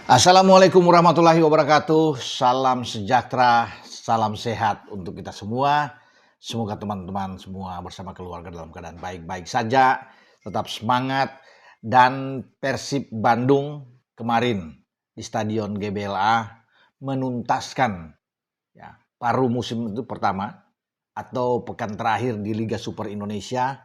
Assalamualaikum warahmatullahi wabarakatuh. Salam sejahtera, salam sehat untuk kita semua. Semoga teman-teman semua bersama keluarga dalam keadaan baik-baik saja, tetap semangat. Dan Persib Bandung kemarin di Stadion GBLA menuntaskan ya, paruh musim itu pertama atau pekan terakhir di Liga Super Indonesia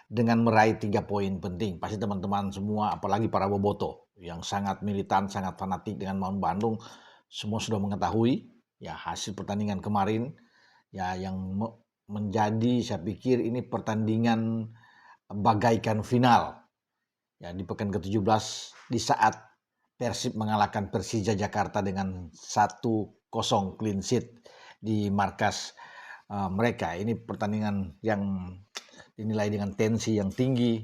dengan meraih 3 poin penting. Pasti teman-teman semua, apalagi para boboto yang sangat militan, sangat fanatik dengan Maung Bandung, semua sudah mengetahui ya hasil pertandingan kemarin ya yang menjadi, saya pikir ini pertandingan bagaikan final ya di pekan ke-17 di saat Persib mengalahkan Persija Jakarta dengan 1-0 clean sheet di markas mereka. Ini pertandingan yang dinilai dengan tensi yang tinggi,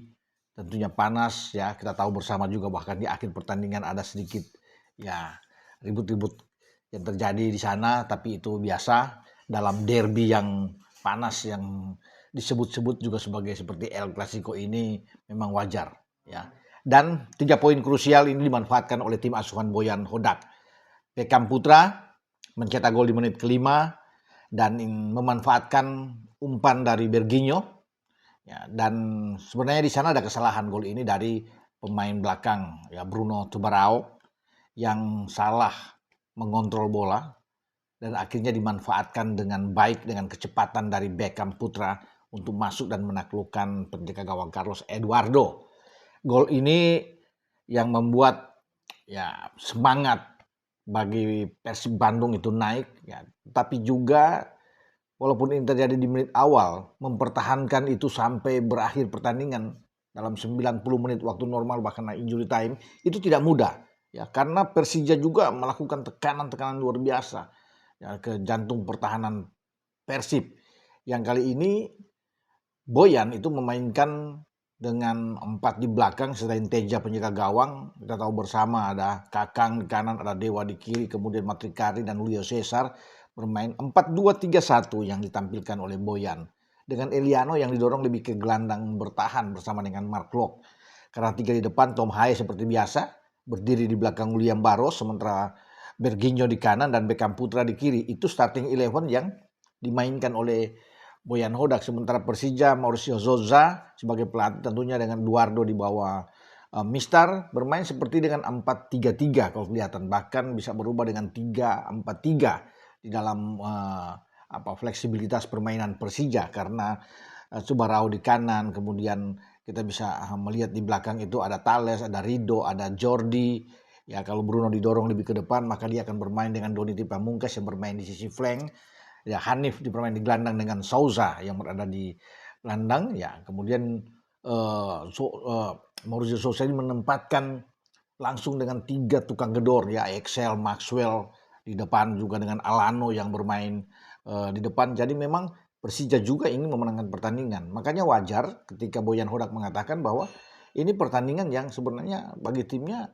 tentunya panas ya. Kita tahu bersama juga bahkan di akhir pertandingan ada sedikit ya ribut-ribut yang terjadi di sana, tapi itu biasa dalam derby yang panas yang disebut-sebut juga sebagai seperti El Clasico ini memang wajar ya. Dan 3 poin krusial ini dimanfaatkan oleh tim asuhan Boyan Hodak. Beckham Putra mencetak gol di menit kelima dan memanfaatkan umpan dari Berginho. Ya, dan sebenarnya di sana ada kesalahan gol ini dari pemain belakang ya Bruno Tubarao yang salah mengontrol bola dan akhirnya dimanfaatkan dengan baik dengan kecepatan dari Beckham Putra untuk masuk dan menaklukkan penjaga gawang Carlos Eduardo. Gol ini yang membuat ya semangat bagi Persib Bandung itu naik ya, tapi juga walaupun ini terjadi di menit awal, mempertahankan itu sampai berakhir pertandingan dalam 90 menit waktu normal bahkan injury time itu tidak mudah ya, karena Persija juga melakukan tekanan-tekanan luar biasa ya, ke jantung pertahanan Persib. Yang kali ini Boyan itu memainkan dengan 4 di belakang selain Teja penjaga gawang. Kita tahu bersama ada Kakang di kanan, ada Dewa di kiri, kemudian Matrikari dan Julio Cesar bermain 4-2-3-1 yang ditampilkan oleh Boyan. Dengan Eliano yang didorong lebih ke gelandang bertahan bersama dengan Mark Locke. Karena 3 di depan, Tom Haye seperti biasa berdiri di belakang William Barros, sementara Berginho di kanan dan Beckham Putra di kiri. Itu starting 11 yang dimainkan oleh Boyan Hodak. Sementara Persija Mauricio Zoza sebagai pelatih tentunya dengan Eduardo di bawah Mister bermain seperti dengan 4-3-3 kalau kelihatan, bahkan bisa berubah dengan 3-4-3 di dalam fleksibilitas permainan Persija karena Subarao di kanan, kemudian kita bisa melihat di belakang itu ada Thales, ada Rido, ada Jordi. Ya kalau Bruno didorong lebih ke depan maka dia akan bermain dengan Donity Pamungkas yang bermain di sisi flank. Ya Hanif dipermain di gelandang dengan Souza yang berada di gelandang ya. Kemudian Mauricio Souza ini menempatkan langsung dengan 3 tukang gedor ya, Excel, Maxwell di depan juga dengan Alano yang bermain di depan. Jadi memang Persija juga ingin memenangkan pertandingan. Makanya wajar ketika Boyan Hodak mengatakan bahwa ini pertandingan yang sebenarnya bagi timnya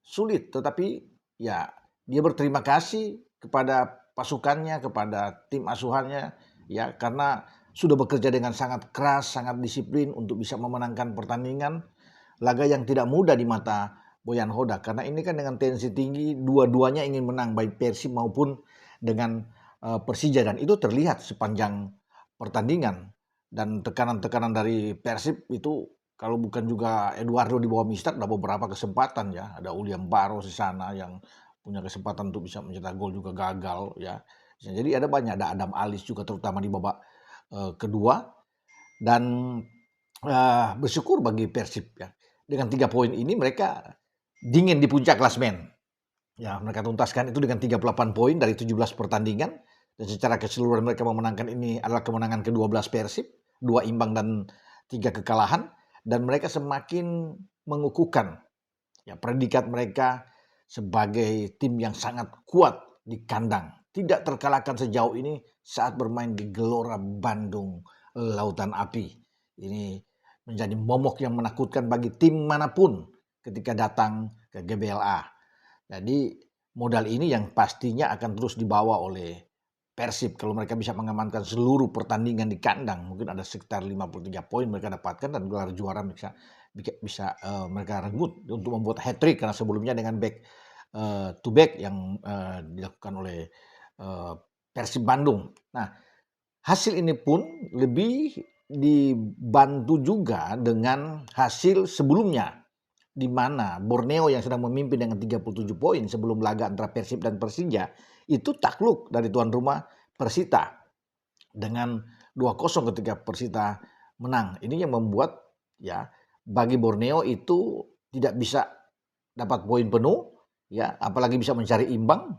sulit, tetapi ya dia berterima kasih kepada pasukannya, kepada tim asuhannya ya karena sudah bekerja dengan sangat keras, sangat disiplin untuk bisa memenangkan pertandingan. Laga yang tidak mudah di mata Boyan Hodak karena ini kan dengan tensi tinggi, dua-duanya ingin menang baik Persib maupun dengan Persija, dan itu terlihat sepanjang pertandingan. Dan tekanan-tekanan dari Persib itu kalau bukan juga Eduardo di bawah Mister ada beberapa kesempatan ya, ada William Barros di sana yang punya kesempatan untuk bisa mencetak gol juga gagal ya. Jadi ada banyak, ada Adam Alis juga terutama di babak kedua. Dan bersyukur bagi Persib ya. Dengan 3 poin ini mereka dingin di puncak klasemen. Ya, mereka tuntaskan itu dengan 38 poin dari 17 pertandingan dan secara keseluruhan mereka memenangkan, ini adalah kemenangan ke-12 Persib, 2 imbang dan 3 kekalahan, dan mereka semakin mengukuhkan ya predikat mereka sebagai tim yang sangat kuat di kandang. Tidak terkalahkan sejauh ini saat bermain di Gelora Bandung Lautan Api. Ini menjadi momok yang menakutkan bagi tim manapun ketika datang ke GBLA. Jadi modal ini yang pastinya akan terus dibawa oleh Persib kalau mereka bisa mengamankan seluruh pertandingan di kandang. Mungkin ada sekitar 53 poin mereka dapatkan dan gelar juara bisa mereka rebut untuk membuat hat-trick karena sebelumnya dengan back to back yang dilakukan oleh Persib Bandung. Nah, hasil ini pun lebih dibantu juga dengan hasil sebelumnya, di mana Borneo yang sedang memimpin dengan 37 poin sebelum laga antara Persib dan Persija itu takluk dari tuan rumah Persita dengan 2-0 ketika Persita menang. Ini yang membuat ya bagi Borneo itu tidak bisa dapat poin penuh, ya apalagi bisa mencari imbang.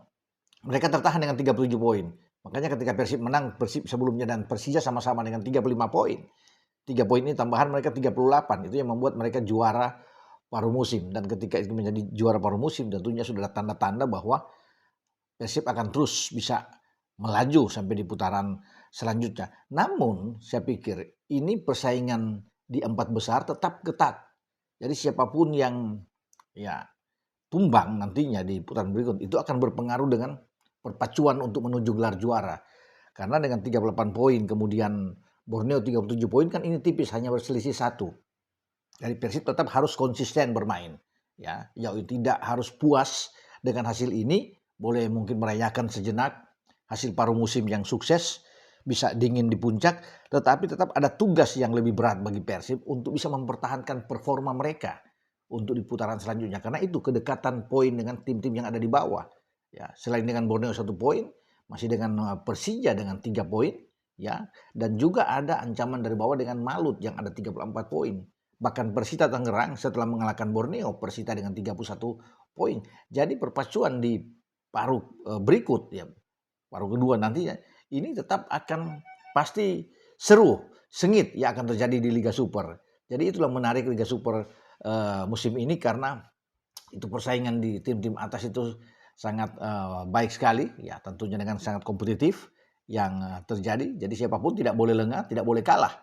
Mereka tertahan dengan 37 poin. Makanya ketika Persib menang, Persib sebelumnya dan Persija sama-sama dengan 35 poin. 3 poin ini tambahan mereka 38. Itu yang membuat mereka juara paruh musim. Dan ketika itu menjadi juara paruh musim, tentunya sudah ada tanda-tanda bahwa Persib akan terus bisa melaju sampai di putaran selanjutnya. Namun saya pikir ini persaingan di 4 besar tetap ketat. Jadi siapapun yang ya tumbang nantinya di putaran berikut itu akan berpengaruh dengan perpacuan untuk menuju gelar juara. Karena dengan 38 poin kemudian Borneo 37 poin kan ini tipis, hanya berselisih 1. Jadi Persib tetap harus konsisten bermain. Ya, tidak harus puas dengan hasil ini, boleh mungkin merayakan sejenak hasil paruh musim yang sukses, bisa dingin di puncak, tetapi tetap ada tugas yang lebih berat bagi Persib untuk bisa mempertahankan performa mereka untuk di putaran selanjutnya. Karena itu kedekatan poin dengan tim-tim yang ada di bawah. Ya, selain dengan Borneo 1 poin, masih dengan Persija dengan 3 poin, ya, dan juga ada ancaman dari bawah dengan Malut yang ada 34 poin. Bahkan Persita Tangerang setelah mengalahkan Borneo, Persita dengan 31 poin. Jadi perpacuan di paruh berikut, ya paruh kedua nantinya, ini tetap akan pasti seru, sengit yang akan terjadi di Liga Super. Jadi itulah menarik Liga Super musim ini, karena itu persaingan di tim-tim atas itu sangat baik sekali, ya tentunya dengan sangat kompetitif yang terjadi. Jadi siapapun tidak boleh lengah, tidak boleh kalah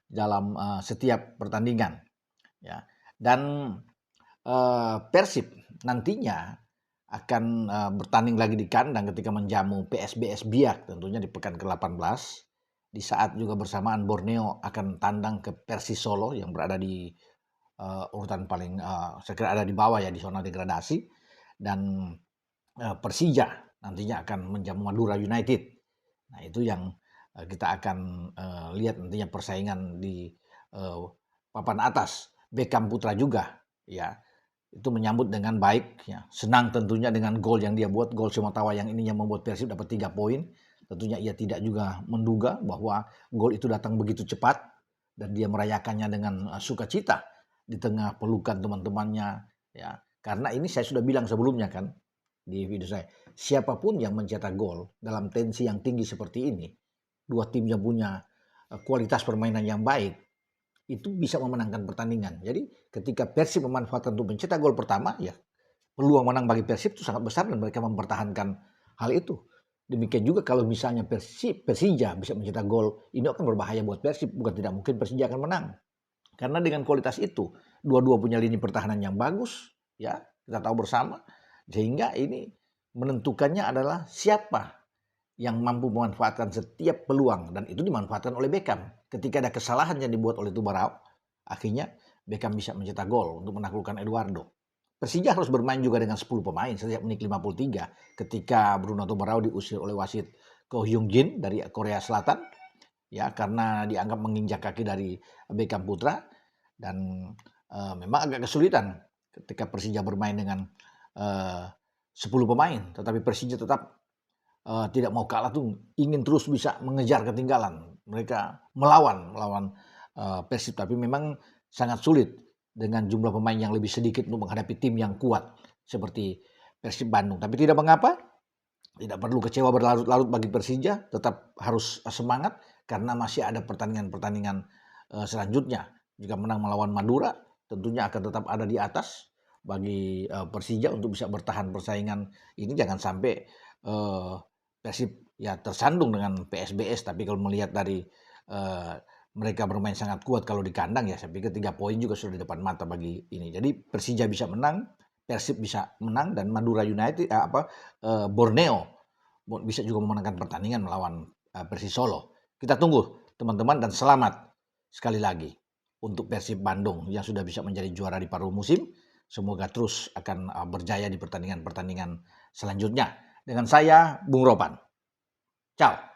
dalam setiap pertandingan. Ya, dan Persib nantinya akan bertanding lagi di kandang ketika menjamu PSBS Biak tentunya di pekan ke-18. Di saat juga bersamaan Borneo akan tandang ke Persis Solo yang berada di urutan paling saya kira ada di bawah ya di zona degradasi, dan Persija nantinya akan menjamu Madura United. Nah itu yang kita akan lihat nantinya persaingan di papan atas. Beckham Putra juga ya itu menyambut dengan baik, ya. Senang tentunya dengan gol yang dia buat, gol Sumotawa yang ini yang membuat Persib dapat 3 poin. Tentunya ia tidak juga menduga bahwa gol itu datang begitu cepat dan dia merayakannya dengan sukacita di tengah pelukan teman-temannya, ya. Karena ini saya sudah bilang sebelumnya kan di video saya, siapapun yang mencetak gol dalam tensi yang tinggi seperti ini, dua tim yang punya kualitas permainan yang baik, itu bisa memenangkan pertandingan. Jadi ketika Persib memanfaatkan untuk mencetak gol pertama, ya peluang menang bagi Persib itu sangat besar dan mereka mempertahankan hal itu. Demikian juga kalau misalnya Persija bisa mencetak gol, ini akan berbahaya buat Persib. Bukan tidak mungkin Persija akan menang. Karena dengan kualitas itu, dua-dua punya lini pertahanan yang bagus, ya kita tahu bersama. Sehingga ini menentukannya adalah siapa yang mampu memanfaatkan setiap peluang, dan itu dimanfaatkan oleh Beckham. Ketika ada kesalahan yang dibuat oleh Tubarao, akhirnya Beckham bisa mencetak gol untuk menaklukkan Eduardo. Persija harus bermain juga dengan 10 pemain sejak menit 53 ketika Bruno Tubarao diusir oleh wasit Ko Hyung Jin dari Korea Selatan, ya karena dianggap menginjak kaki dari Beckham Putra, dan memang agak kesulitan ketika Persija bermain dengan 10 pemain, tetapi Persija tetap tidak mau kalah tuh, ingin terus bisa mengejar ketinggalan. Mereka melawan Persib, tapi memang sangat sulit dengan jumlah pemain yang lebih sedikit untuk menghadapi tim yang kuat seperti Persib Bandung. Tapi tidak mengapa, tidak perlu kecewa berlarut-larut bagi Persija, tetap harus semangat karena masih ada pertandingan-pertandingan selanjutnya. Jika menang melawan Madura, tentunya akan tetap ada di atas bagi Persija untuk bisa bertahan persaingan ini. Jangan sampai Persib ya tersandung dengan PSBS, tapi kalau melihat dari mereka bermain sangat kuat kalau di kandang, ya saya pikir 3 poin juga sudah di depan mata bagi ini. Jadi Persija bisa menang, Persib bisa menang, dan Madura United Borneo bisa juga memenangkan pertandingan melawan Persis Solo. Kita tunggu teman-teman, dan selamat sekali lagi untuk Persib Bandung yang sudah bisa menjadi juara di paruh musim. semoga terus akan berjaya di pertandingan-pertandingan selanjutnya. Dengan saya, Bung Ropan. Ciao.